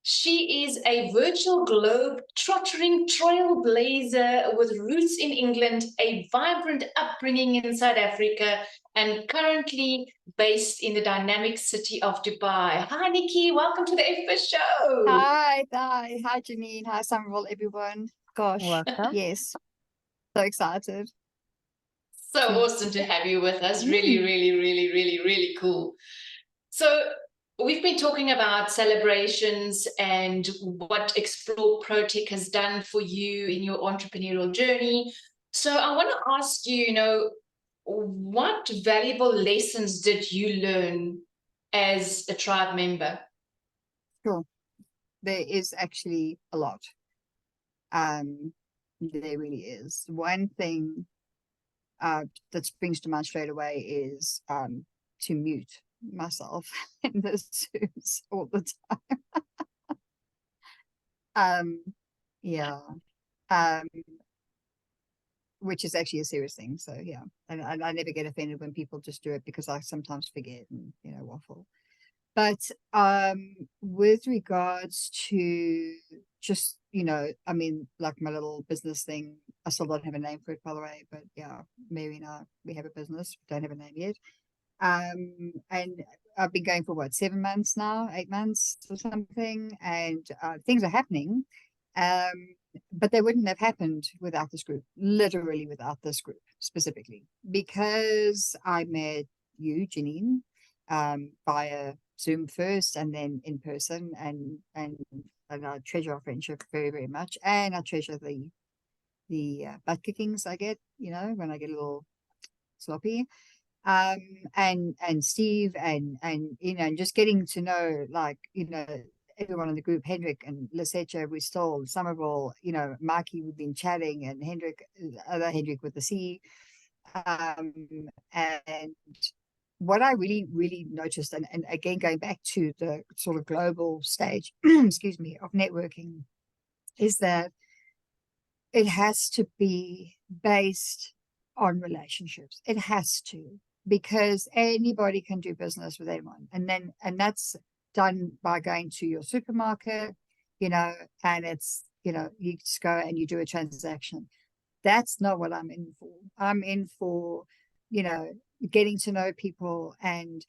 She is a virtual globe trottering trailblazer with roots in England, a vibrant upbringing in South Africa, and currently based in the dynamic city of Dubai. Hi, Niki. Welcome to the F-Biz show. Hi, Janine. Hi, Sommerville, everyone. Gosh, Welcome. yes. So excited. So awesome to have you with us. Really, really, really, really, really cool. So we've been talking about celebrations and what Explore ProTech has done for you in your entrepreneurial journey. So I want to ask you, what valuable lessons did you learn as a tribe member? Sure. There is actually a lot. There really is. One thing that springs to mind straight away is to mute myself in the Zooms all the time. Yeah. Which is actually a serious thing. So yeah, and I never get offended when people just do it because I sometimes forget and waffle. But with regards to just I mean, like my little business thing, I still don't have a name for it, by the way. But yeah, Mary and I, we have a business, don't have a name yet. And I've been going for what, 7 months now, 8 months or something, and things are happening. But they wouldn't have happened without this group, literally without this group specifically, because I met you, Janine, via Zoom first and then in person, and I treasure our friendship very, very much, and I treasure the butt kickings I get, when I get a little sloppy, and Steve and just getting to know, like, everyone in the group, Hendrik and Lesetja, we still, Sommerville, Mikey, we've been chatting, and Hendrik, other Hendrik with the C. And what I really, really noticed, and again, going back to the sort of global stage, excuse me, of networking, is that it has to be based on relationships. It has to, because anybody can do business with anyone. And that's done by going to your supermarket, and it's, you just go and you do a transaction. That's not what I'm in for. I'm in for, getting to know people and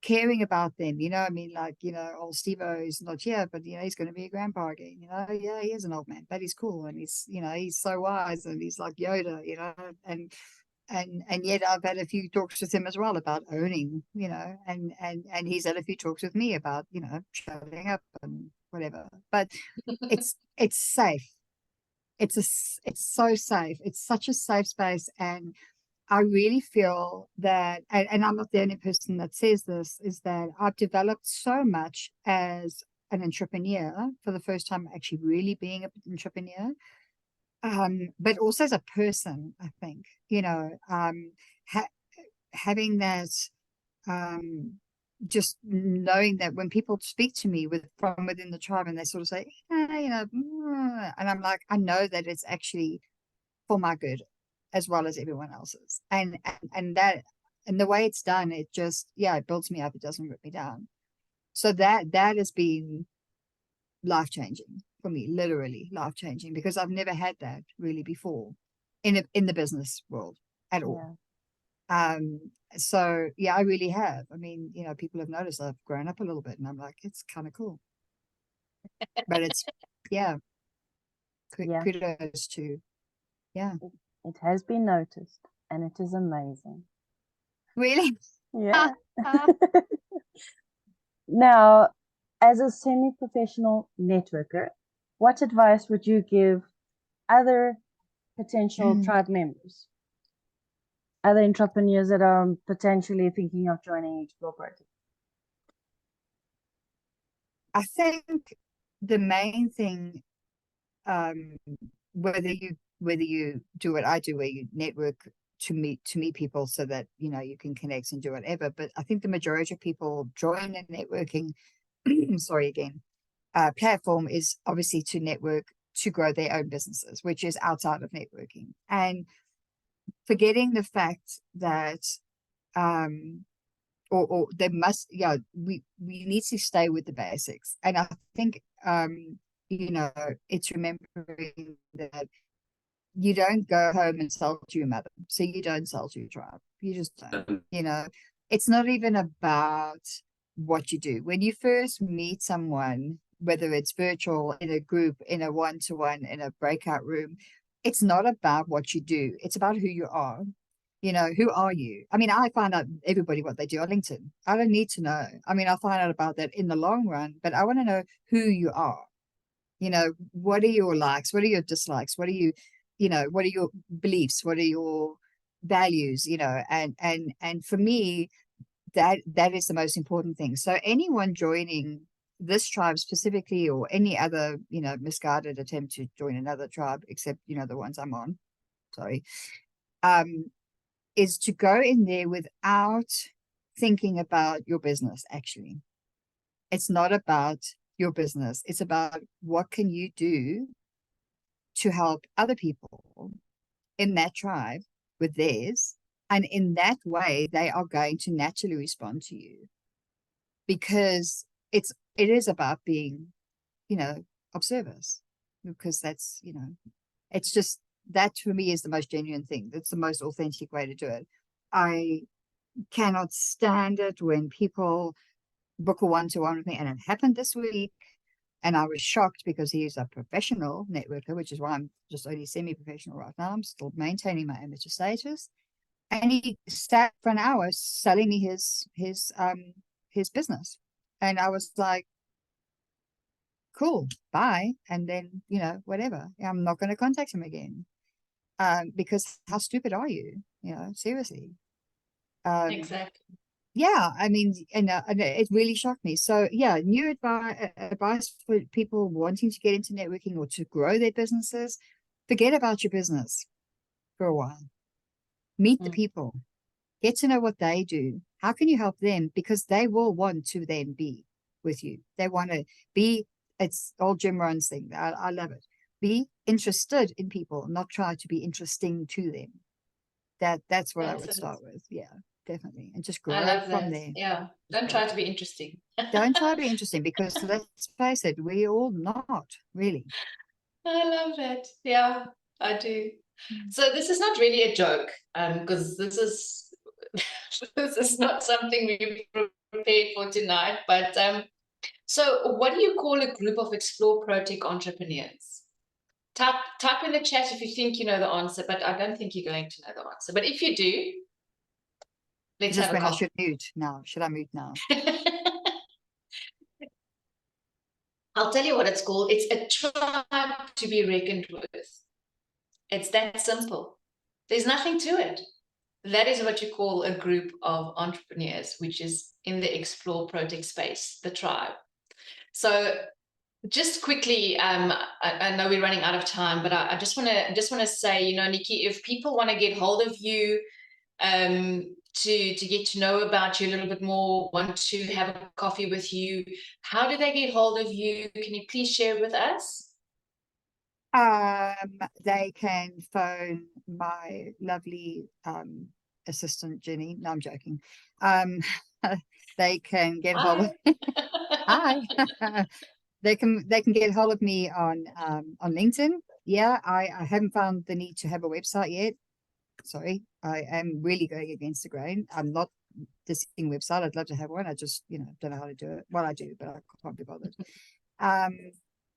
caring about them. I mean, like, old Steve-O is not here, but he's going to be a grandpa again. Yeah, he is an old man, but he's cool, and he's he's so wise, and he's like Yoda, and yet I've had a few talks with him as well about owning, and he's had a few talks with me about, shutting up and whatever. But it's safe. It's so safe. It's such a safe space, and I really feel that, and I'm not the only person that says this, is that I've developed so much as an entrepreneur, for the first time actually really being an entrepreneur, but also as a person, I think, having that, just knowing that when people speak to me from within the tribe, and they sort of say, and I'm like, I know that it's actually for my good as well as everyone else's, and that, and the way it's done, it just, it builds me up, it doesn't rip me down. So that has been life-changing for me, literally life-changing, because I've never had that really before in the business world at all. So I really have. I mean, people have noticed I've grown up a little bit, and I'm like, it's kind of cool. But it's kudos to It has been noticed, and it is amazing. Really? Yeah. Now, as a semi-professional networker, what advice would you give other potential tribe members, other entrepreneurs that are potentially thinking of joining Explore ProTech? I think the main thing, whether you do what I do, where you network to meet people so that you can connect and do whatever, but I think the majority of people join a networking platform is obviously to network to grow their own businesses, which is outside of networking, and forgetting the fact that or they must, we need to stay with the basics. And I think it's remembering that you don't go home and sell to your mother, so you don't sell to your tribe. You just don't. It's not even about what you do. When you first meet someone, whether it's virtual, in a group, in a one-to-one, in a breakout room, it's not about what you do. It's about who you are. You know, who are you? I mean, I find out everybody what they do on LinkedIn. I don't need to know. I mean, I'll find out about that in the long run, but I want to know who you are. You know, what are your likes? What are your dislikes? What are you, you know, what are your beliefs? What are your values? You know, and for me, that is the most important thing. So anyone joining this tribe specifically, or any other, you know, misguided attempt to join another tribe, except, you know, the ones I'm on, sorry, is to go in there without thinking about your business. Actually, it's not about your business. It's about what can you do to help other people in that tribe with theirs. And in that way, they are going to naturally respond to you, because it is about being, you know, of service, because that's, you know, it's just, that for me is the most genuine thing. That's the most authentic way to do it. I cannot stand it when people book a one-to-one with me, and it happened this week. And I was shocked because he is a professional networker, which is why I'm just only semi-professional right now. I'm still maintaining my amateur status. And he sat for an hour selling me his business. And I was like, cool, bye. And then, you know, whatever. I'm not going to contact him again. Because how stupid are you? You know, seriously. Exactly. Yeah, I mean, and it really shocked me. So yeah, new advice for people wanting to get into networking or to grow their businesses: forget about your business for a while. Meet the people, get to know what they do. How can you help them? Because they will want to then be with you. They want to be, it's old Jim Rohn's thing. I love it. Be interested in people, not try to be interesting to them. That's what I would start with. Yeah, definitely. And just I grow love from that. there. Yeah. Don't try to be interesting. Don't try to be interesting, because let's face it, we all not really. I love that. Yeah, I do. So this is not really a joke, because this is this is not something we prepared for tonight. But so what do you call a group of Explore ProTech entrepreneurs? Type in the chat if you think you know the answer, but I don't think you're going to know the answer. But if you do, let's Just have a when I coffee. should mute now. Should I mute now? I'll tell you what it's called. It's a tribe to be reckoned with. It's that simple. There's nothing to it. That is what you call a group of entrepreneurs, which is in the Explore ProTech space, the tribe. So just quickly, I know we're running out of time, but I just want to say, you know, Niki, if people want to get hold of you, to get to know about you a little bit more, want to have a coffee with you, how do they get hold of you? Can you please share with us? They can phone my lovely assistant Jenny. No, I'm joking. They can get hold of hi. They can get hold of me on LinkedIn. Yeah, I haven't found the need to have a website yet. Sorry, I am really going against the grain. I'm not this website. I'd love to have one. I just, you know, don't know how to do it. Well, I do, but I can't be bothered.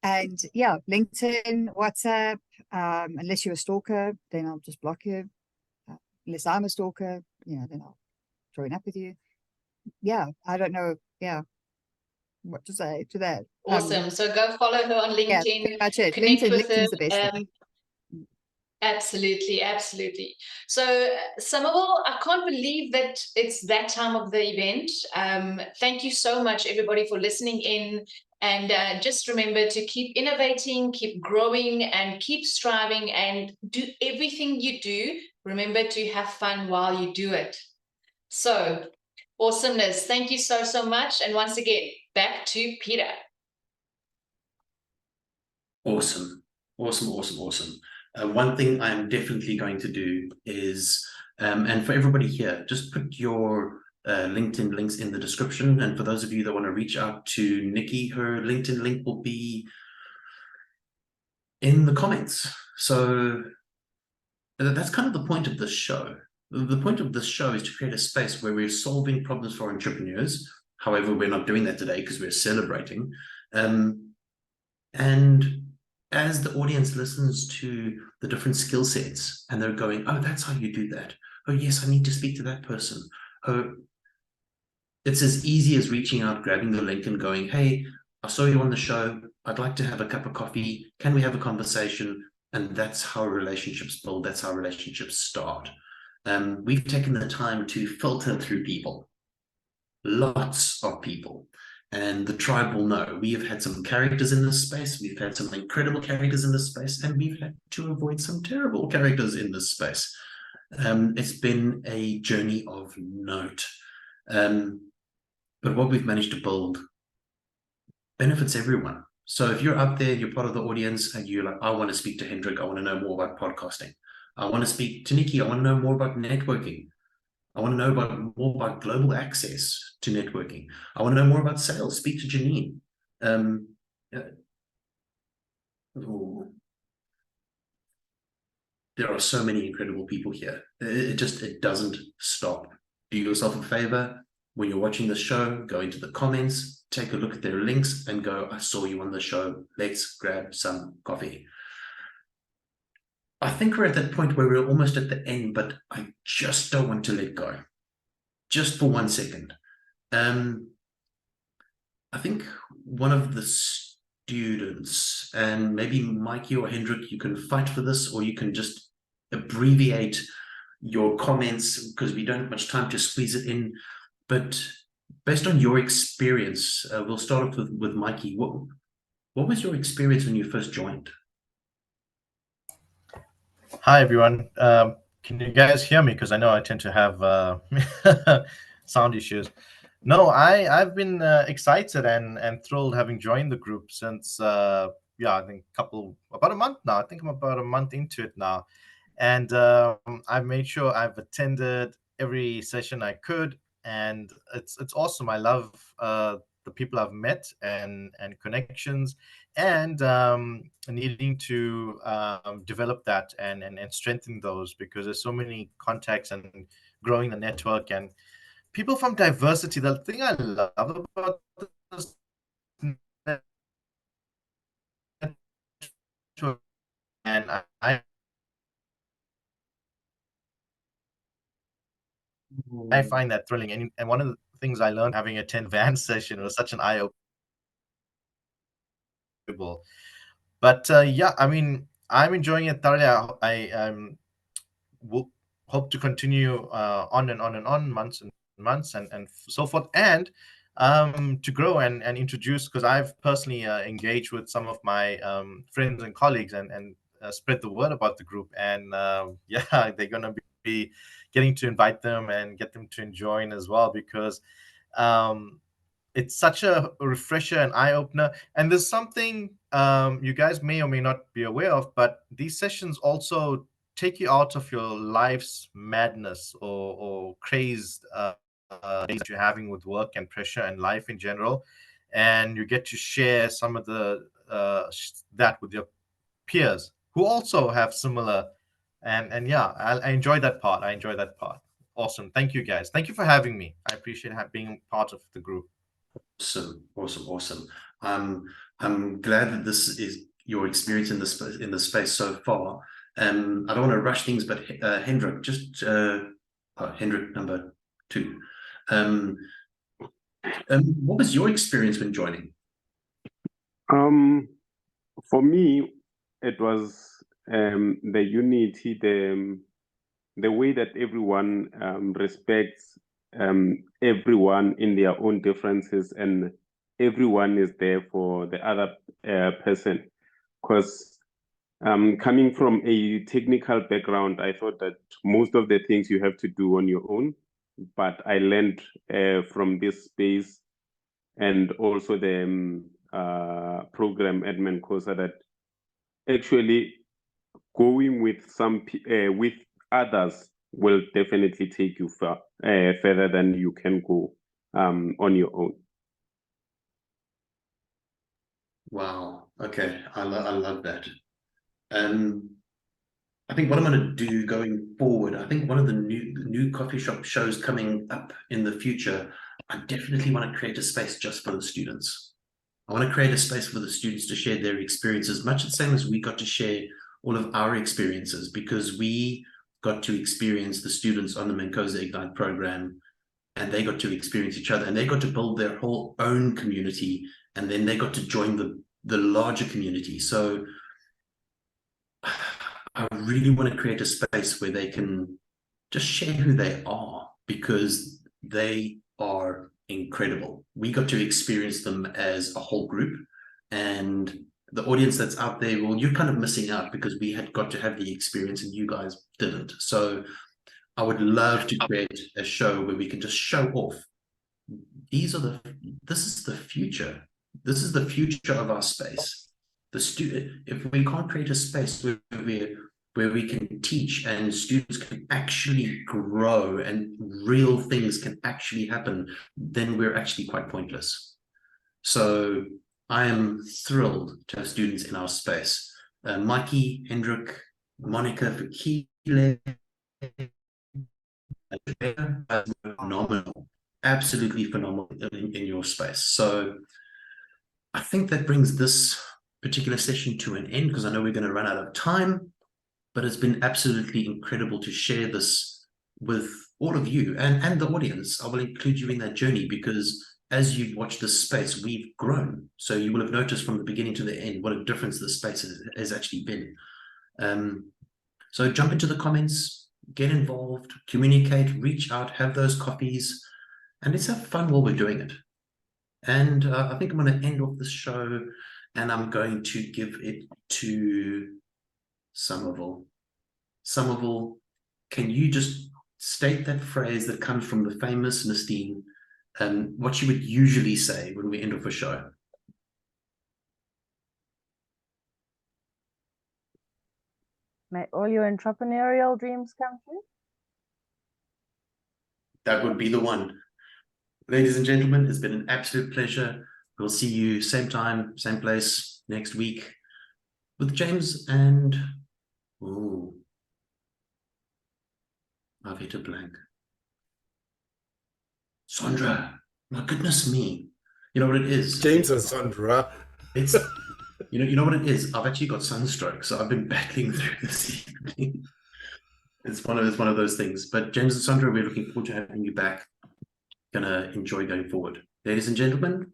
And yeah, LinkedIn, WhatsApp. Unless you're a stalker, then I'll just block you. Unless I'm a stalker, you know, then I'll join up with you. Yeah, I don't know. Yeah, what to say to that. Awesome. So go follow her on LinkedIn. Yeah, pretty much it. Connect with LinkedIn's her. the best thing. Absolutely, absolutely. So Sommerville, I can't believe that it's that time of the event. Thank you so much, everybody, for listening in. And just remember to keep innovating, keep growing, and keep striving, and do everything you do. Remember to have fun while you do it. So, awesomeness. Thank you so, so much. And once again, back to Peter. Awesome. One thing I'm definitely going to do is, and for everybody here, just put your LinkedIn links in the description. And for those of you that want to reach out to Niki, her LinkedIn link will be in the comments. So that's kind of the point of this show. The point of this show is to create a space where we're solving problems for entrepreneurs. However, we're not doing that today because we're celebrating. And as the audience listens to the different skill sets and they're going, oh, that's how you do that. Oh, yes, I need to speak to that person. Oh, it's as easy as reaching out, grabbing the link and going, hey, I saw you on the show. I'd like to have a cup of coffee. Can we have a conversation? And that's how relationships build. That's how relationships start. We've taken the time to filter through people, lots of people. And the tribe will know we have had some characters in this space. We've had some incredible characters in this space, and we've had to avoid some terrible characters in this space. It's been a journey of note. But what we've managed to build benefits everyone. So if you're up there, you're part of the audience, and you're like, I want to speak to Hendrik. I want to know more about podcasting. I want to speak to Niki. I want to know more about networking. I want to know more about global access to networking. I want to know more about sales. Speak to Janine. There are so many incredible people here. It doesn't stop. Do yourself a favor. When you're watching the show, go into the comments, take a look at their links and go, I saw you on the show. Let's grab some coffee. I think we're at that point where we're almost at the end, but I just don't want to let go. Just for 1 second. I think one of the students, and maybe Mikey or Hendrik, you can fight for this, or you can just abbreviate your comments because we don't have much time to squeeze it in. But based on your experience, we'll start off with Mikey. What was your experience when you first joined? Hi, everyone. Can you guys hear me? Because I know I tend to have sound issues. No, I've been excited and thrilled having joined the group since, I think about a month now. I think I'm about a month into it now. And I've made sure I've attended every session I could. And it's awesome. I love the people I've met and connections, and needing to develop that and strengthen those, because there's so many contacts and growing the network and people from diversity. The thing I love about this network, and I find that thrilling. And one of the things I learned having a 10 van session was such an eye-opener. But I mean, I'm enjoying it thoroughly. I will hope to continue on and on and on, months and months and so forth, and to grow and introduce, because I've personally engaged with some of my friends and colleagues and spread the word about the group. And they're going to be getting to invite them and get them to join as well, because it's such a refresher and eye-opener. And there's something you guys may or may not be aware of, but these sessions also take you out of your life's madness or crazed days that you're having with work and pressure and life in general, and you get to share some of the that with your peers who also have similar. And I enjoy that part. Awesome. Thank you, guys. Thank you for having me. I appreciate being part of the group. Awesome. I'm glad that this is your experience in the space so far. I don't want to rush things, but Hendrik, just Hendrik number 2. What was your experience when joining? For me, it was the unity, the way that everyone respects everyone in their own differences, and everyone is there for the other person. Because coming from a technical background, I thought that most of the things you have to do on your own, but I learned from this space and also the program admin course that actually going with with others will definitely take you further than you can go on your own. Wow. Okay. I love that. I think what I'm going to do going forward, I think one of the new coffee shop shows coming up in the future, I definitely want to create a space just for the students. I want to create a space for the students to share their experiences, much the same as we got to share all of our experiences, because we got to experience the students on the Menkoza Ignite program, and they got to experience each other, and they got to build their whole own community, and then they got to join the larger community. So I really want to create a space where they can just share who they are, because they are incredible. We got to experience them as a whole group, and the audience that's out there, well, you're kind of missing out because we had got to have the experience and you guys didn't. So I would love to create a show where we can just show off. This is the future. This is the future of our space. If we can't create a space where we can teach and students can actually grow and real things can actually happen, then we're actually quite pointless. So I am thrilled to have students in our space. Mikey, Hendrik, Monica, Fakile, phenomenal, absolutely phenomenal in your space. So I think that brings this particular session to an end, because I know we're going to run out of time, but it's been absolutely incredible to share this with all of you and the audience. I will include you in that journey, because as you've watched this space, we've grown. So you will have noticed from the beginning to the end what a difference this space has actually been. So jump into the comments, get involved, communicate, reach out, have those coffees, and let's have fun while we're doing it. And I think I'm going to end off this show, and I'm going to give it to Sommerville. Sommerville, can you just state that phrase that comes from the famous Nastine, what you would usually say when we end off a show? May all your entrepreneurial dreams come true. That would be the one. Ladies and gentlemen, it's been an absolute pleasure. We'll see you same time, same place next week with James and... Ooh, I've hit a blank. Sandra, my goodness me. You know what it is? James and Sandra. It's, you know what it is? I've actually got sunstroke, so I've been battling through this evening. It's one of those things. But James and Sandra, we're looking forward to having you back. Gonna enjoy going forward. Ladies and gentlemen,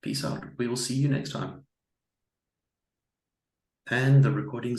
peace out. We will see you next time. And the recording's